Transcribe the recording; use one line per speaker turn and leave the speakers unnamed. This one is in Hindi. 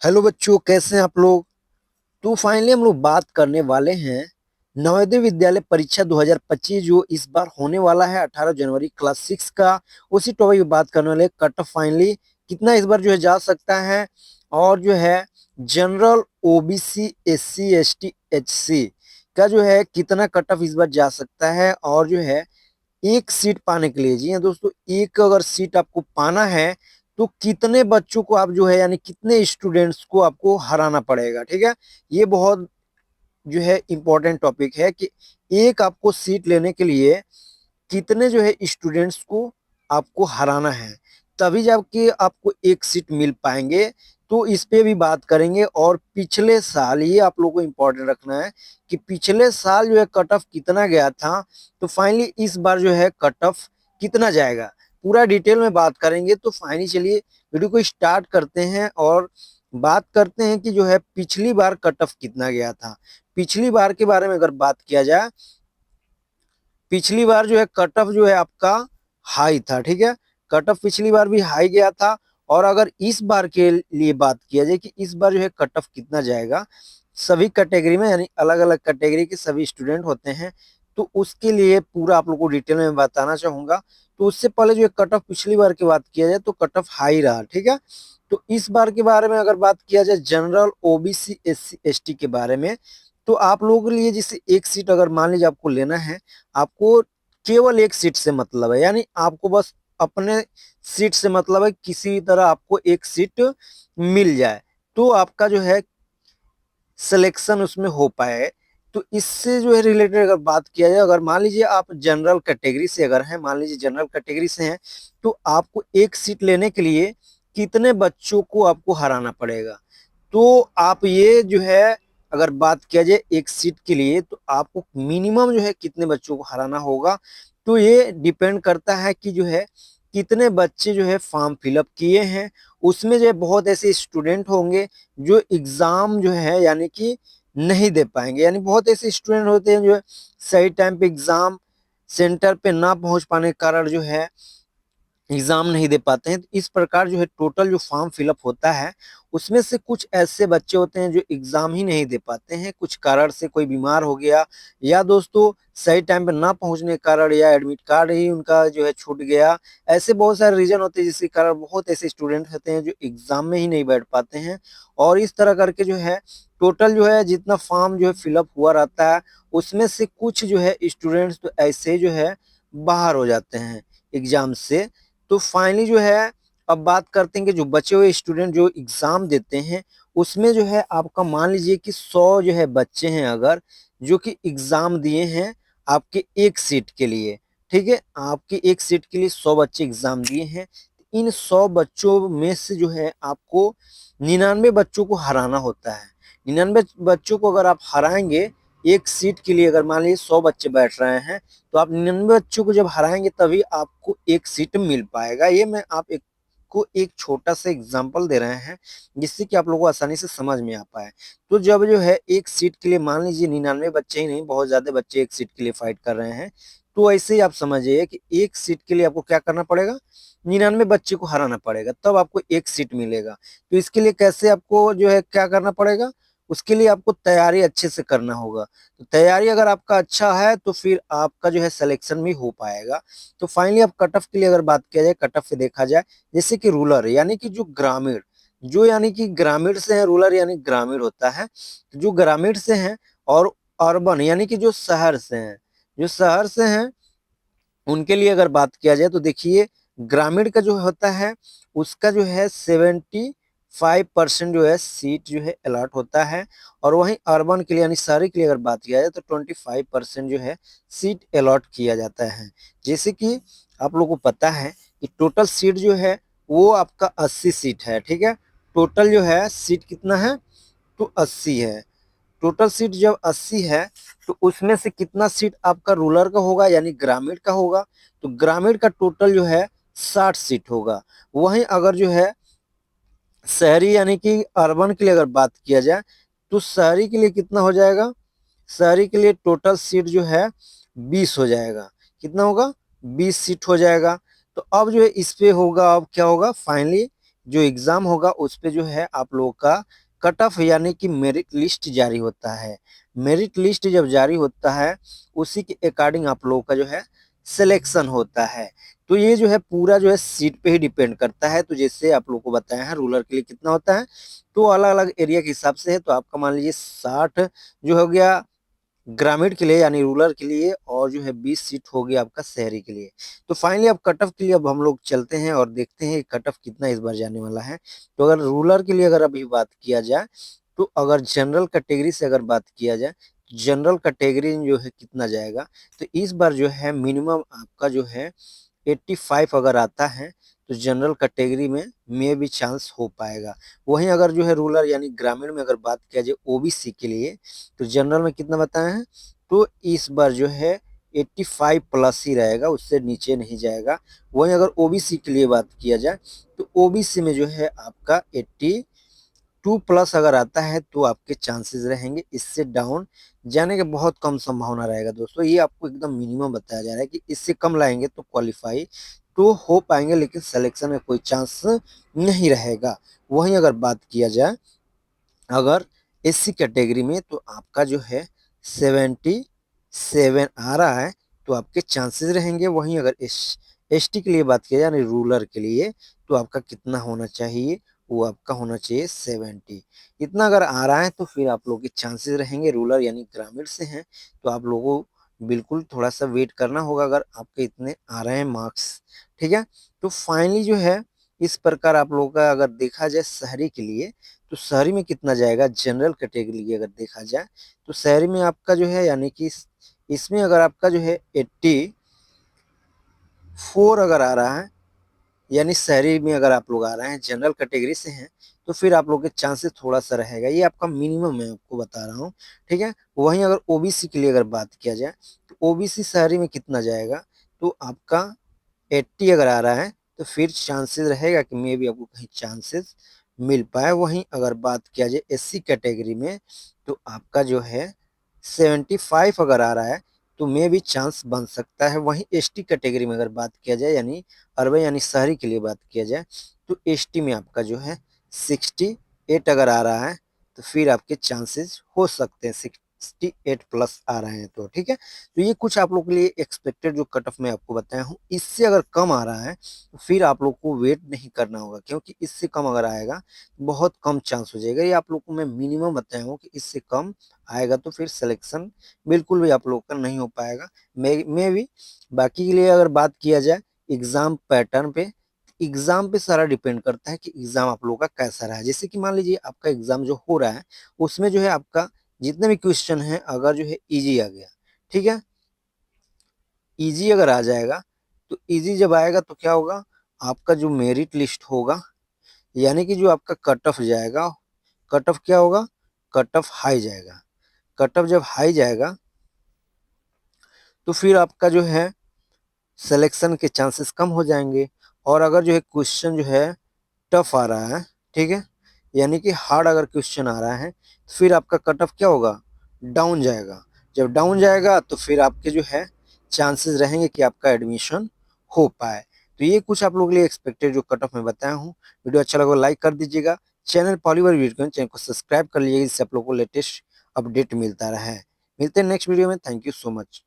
हेलो बच्चों, कैसे हैं आप लोग। तो फाइनली हम लोग बात करने वाले हैं नवोदय विद्यालय परीक्षा 2025 जो इस बार होने वाला है 18 जनवरी क्लास 6 का। उसी टॉपिक पे बात करने वाले कट ऑफ फाइनली कितना इस बार जो है जा सकता है, और जो है general OBC SC ST HC का जो है कितना कट ऑफ इस बार जा सकता है। और जो है एक सीट पाने के लिए, जी हाँ दोस्तों, एक अगर सीट आपको पाना है तो कितने बच्चों को आप जो है यानी कितने स्टूडेंट्स को आपको हराना पड़ेगा। ठीक है, ये बहुत जो है इम्पोर्टेंट टॉपिक है कि एक आपको सीट लेने के लिए कितने जो है स्टूडेंट्स को आपको हराना है, तभी जाके आपको एक सीट मिल पाएंगे। तो इस पे भी बात करेंगे। और पिछले साल, ये आप लोगों को इम्पोर्टेंट रखना है कि पिछले साल जो है कट ऑफ कितना गया था, तो फाइनली इस बार जो है कट ऑफ कितना जाएगा, पूरा डिटेल में बात करेंगे। तो फाइनली चलिए वीडियो को स्टार्ट करते हैं और बात करते हैं कि जो है पिछली बार कट ऑफ कितना गया था। पिछली बार के बारे में अगर बात किया जाए, पिछली बार जो है कट ऑफ जो है आपका हाई था। ठीक है, कट ऑफ पिछली बार भी हाई गया था। और अगर इस बार के लिए बात किया जाए कि इस बार जो है कट ऑफ कितना जाएगा, सभी कैटेगरी में यानी अलग अलग कैटेगरी के सभी स्टूडेंट होते हैं, तो उसके लिए पूरा आप लोग को डिटेल में बताना चाहूंगा। तो उससे पहले जो है कट ऑफ पिछली बार की बात किया जाए तो कट ऑफ हाई रहा। ठीक है, तो इस बार के बारे में अगर बात किया जाए जनरल ओबीसी एससी एसटी के बारे में, तो आप लोगों के लिए जैसे एक सीट अगर मान लीजिए आपको लेना है, आपको केवल एक सीट से मतलब है, यानी आपको बस अपने सीट से मतलब है, किसी भी तरह आपको एक सीट मिल जाए तो आपका जो है सिलेक्शन उसमें हो पाए। तो इससे जो है रिलेटेड अगर बात किया जाए, अगर मान लीजिए आप जनरल कैटेगरी से अगर हैं, मान लीजिए जनरल कैटेगरी से हैं, तो आपको एक सीट लेने के लिए कितने बच्चों को आपको हराना पड़ेगा। तो आप ये जो है अगर बात किया जाए एक सीट के लिए, तो आपको मिनिमम जो है कितने बच्चों को हराना होगा। तो ये डिपेंड करता है कि जो है कितने बच्चे जो है फॉर्म फिलअप किए हैं। उसमें जो है बहुत ऐसे स्टूडेंट होंगे जो एग्जाम जो है यानी कि नहीं दे पाएंगे, यानी बहुत ऐसे स्टूडेंट होते हैं जो है सही टाइम पे एग्जाम सेंटर पे ना पहुंच पाने के कारण जो है एग्जाम नहीं दे पाते हैं। तो इस प्रकार जो है टोटल जो फॉर्म फिलअप होता है, उसमें से कुछ ऐसे बच्चे होते हैं जो एग्जाम ही नहीं दे पाते हैं, कुछ कारण से, कोई बीमार हो गया या दोस्तों सही टाइम पे ना पहुंचने के कारण, या एडमिट कार्ड ही उनका जो है छूट गया। ऐसे बहुत सारे रीजन होते हैं जिसके कारण बहुत ऐसे स्टूडेंट होते हैं जो एग्जाम में ही नहीं बैठ पाते हैं। और इस तरह करके जो है टोटल जो है जितना फॉर्म जो है फिलअप हुआ रहता है, उसमें से कुछ जो है स्टूडेंट्स तो ऐसे जो है बाहर हो जाते हैं एग्जाम से। तो फाइनली जो है अब बात करते हैं कि जो बचे हुए स्टूडेंट जो एग्जाम देते हैं, उसमें जो है आपका मान लीजिए कि 100 जो है बच्चे हैं अगर, जो कि एग्जाम दिए हैं आपके एक सीट के लिए। ठीक है, आपके एक सीट के लिए 100 बच्चे एग्जाम दिए हैं। इन 100 बच्चों में से जो है आपको 99 बच्चों को हराना होता है। 99 बच्चों को अगर आप हराएंगे एक सीट के लिए, अगर मान लीजिए 100 बच्चे बैठ रहे हैं, तो आप 99 बच्चों को जब हराएंगे तभी आपको एक सीट मिल पाएगा। ये मैं आप एक को एक छोटा सा एग्जांपल दे रहे हैं जिससे कि आप लोगों को आसानी से समझ में आ पाए। तो जब जो है एक सीट के लिए मान लीजिए 99 बच्चे ही नहीं, बहुत ज्यादा बच्चे एक सीट के लिए फाइट कर रहे हैं, तो ऐसे ही आप समझिए कि एक सीट के लिए आपको क्या करना पड़ेगा, 99 बच्चे को हराना पड़ेगा, तब आपको एक सीट मिलेगा। तो इसके लिए कैसे आपको जो है क्या करना पड़ेगा, उसके लिए आपको तैयारी अच्छे से करना होगा। तो तैयारी अगर आपका अच्छा है तो फिर आपका जो है सिलेक्शन भी हो पाएगा। तो फाइनली अब कट ऑफ के लिए अगर बात किया जाए, कट ऑफ से देखा जाए, जैसे कि रूरल यानी कि जो ग्रामीण, जो यानी कि ग्रामीण से है, रूरल यानी ग्रामीण होता है, तो जो ग्रामीण से हैं, और अर्बन यानी कि जो शहर से हैं, जो शहर से हैं उनके लिए अगर बात किया जाए, तो देखिए ग्रामीण का जो होता है उसका जो है 75% जो है सीट जो है अलॉट होता है। और वहीं अर्बन के लिए यानी शहरी के लिए अगर बात किया जाए तो 25% जो है सीट अलॉट किया जाता है। जैसे कि आप लोगों को पता है कि टोटल सीट जो है वो आपका 80 सीट है। ठीक है, टोटल जो है सीट कितना है, तो 80 है। टोटल सीट जब 80 है, तो उसमें से कितना सीट आपका रूरल का होगा यानी ग्रामीण का होगा, तो ग्रामीण का टोटल जो है 60 सीट होगा। वहीं अगर जो है शहरी यानी कि अर्बन के लिए अगर बात किया जाए, तो शहरी के लिए कितना हो जाएगा, शहरी के लिए टोटल सीट जो है 20 हो जाएगा। कितना होगा, 20 सीट हो जाएगा। तो अब जो है इस पे होगा, अब क्या होगा फाइनली जो एग्जाम होगा उस पे जो है आप लोगों का कट ऑफ यानी कि मेरिट लिस्ट जारी होता है। मेरिट लिस्ट जब जारी होता है उसी के अकॉर्डिंग आप लोगों का जो है सिलेक्शन होता है। तो ये जो है पूरा जो है सीट पे ही डिपेंड करता है। तो जैसे आप लोगों को बताया है रूरल के लिए कितना होता है, तो अलग अलग एरिया के हिसाब से है। तो आपका मान लीजिए 60 जो हो गया ग्रामीण के लिए यानी रूरल के लिए, और जो है 20 सीट हो गया आपका शहरी के लिए। तो फाइनली अब कट ऑफ के लिए अब हम लोग चलते हैं और देखते हैं कट ऑफ कितना इस बार जाने वाला है। तो अगर रूरल के लिए अगर अभी बात किया जाए, तो अगर जनरल कैटेगरी से अगर बात किया जाए, जनरल कैटेगरी जो है कितना जाएगा, तो इस बार जो है मिनिमम आपका जो है 85 अगर आता है तो जनरल कैटेगरी में भी चांस हो पाएगा। वहीं अगर जो है रूरल यानी ग्रामीण में अगर बात किया जाए ओबीसी के लिए, तो जनरल में कितना बताए हैं, तो इस बार जो है 85 प्लस ही रहेगा, उससे नीचे नहीं जाएगा। वहीं अगर ओबीसी के लिए बात किया जाए, तो ओबीसी में जो है आपका 82 प्लस अगर आता है तो आपके चांसेस रहेंगे, इससे डाउन जाने के बहुत कम संभावना रहेगा। दोस्तों ये आपको एकदम मिनिमम बताया जा रहा है कि इससे कम लाएंगे तो क्वालिफाई तो हो पाएंगे, लेकिन सिलेक्शन में कोई चांस नहीं रहेगा। वहीं अगर बात किया जाए अगर एससी कैटेगरी में, तो आपका जो है 77 आ रहा है तो आपके चांसेस रहेंगे। वहीं अगर एसटी के लिए बात किया जाए यानी रूरल के लिए, तो आपका कितना होना चाहिए, वो आपका होना चाहिए 70। इतना अगर आ रहा है तो फिर आप लोगों के चांसेस रहेंगे। रूरल यानी ग्रामीण से हैं तो आप लोगों को बिल्कुल थोड़ा सा वेट करना होगा अगर आपके इतने आ रहे हैं मार्क्स। ठीक है, तो फाइनली जो है इस प्रकार आप लोगों का अगर देखा जाए शहरी के लिए, तो शहरी में कितना जाएगा जनरल कैटेगरी की अगर देखा जाए, तो शहरी में आपका जो है यानी कि इसमें अगर आपका जो है 84 अगर आ रहा है, यानी शहरी में अगर आप लोग आ रहे हैं जनरल कैटेगरी से हैं, तो फिर आप लोग के चांसेस थोड़ा सा रहेगा। ये आपका मिनिमम मैं आपको बता रहा हूँ। ठीक है, वहीं अगर ओबीसी के लिए अगर बात किया जाए, तो ओबीसी शहरी में कितना जाएगा, तो आपका 80 अगर आ रहा है तो फिर चांसेस रहेगा कि मे भी आपको कहीं चांसेस मिल पाए। वहीं अगर बात किया जाए एससी कैटेगरी में, तो आपका जो है 75 अगर आ रहा है तो मे भी चांस बन सकता है। वहीं एसटी कैटेगरी में अगर बात किया जाए यानी अर्बन यानी शहरी के लिए बात किया जाए, तो एसटी में आपका जो है 68 अगर आ रहा है तो फिर आपके चांसेस हो सकते हैं 68 प्लस आ रहे हैं तो। ठीक है, तो ये कुछ आप लोग के लिए एक्सपेक्टेड जो कट ऑफ मैं आपको बताया हूँ। इससे अगर कम आ रहा है तो फिर आप लोग को वेट नहीं करना होगा, क्योंकि इससे कम अगर आएगा तो बहुत कम चांस हो जाएगा। ये आप लोग को मैं मिनिमम बताया हूँ कि इससे कम आएगा तो फिर सिलेक्शन बिल्कुल भी आप लोग का नहीं हो पाएगा। मैं भी बाकी के लिए अगर बात किया जाए एग्जाम पैटर्न पे, एग्जाम पे सारा डिपेंड करता है कि एग्जाम आप लोगों का कैसा रहा है। जैसे कि मान लीजिए आपका एग्जाम जो हो रहा है उसमें जो है आपका जितने भी क्वेश्चन है अगर जो है इजी आ गया, ठीक है, इजी अगर आ जाएगा, तो इजी जब आएगा तो क्या होगा, आपका जो मेरिट लिस्ट होगा यानी कि जो आपका कट ऑफ जाएगा, कट ऑफ क्या होगा, कट ऑफ हाई जाएगा। कट ऑफ जब हाई जाएगा तो फिर आपका जो है सिलेक्शन के चांसेस कम हो जाएंगे। और अगर जो है क्वेश्चन जो है टफ आ रहा है, ठीक है, यानी कि हार्ड अगर क्वेश्चन आ रहा है, तो फिर आपका कट ऑफ क्या होगा, डाउन जाएगा। जब डाउन जाएगा तो फिर आपके जो है चांसेस रहेंगे कि आपका एडमिशन हो पाए। तो ये कुछ आप लोगों के लिए एक्सपेक्टेड जो कट ऑफ मैं बताया हूँ। वीडियो अच्छा लगा लाइक कर दीजिएगा, चैनल पहली बार विजिट करें चैनल को सब्सक्राइब कर लीजिएगा, जिससे आप लोगों को लेटेस्ट अपडेट मिलता रहे। मिलते हैं नेक्स्ट वीडियो में, थैंक यू सो मच।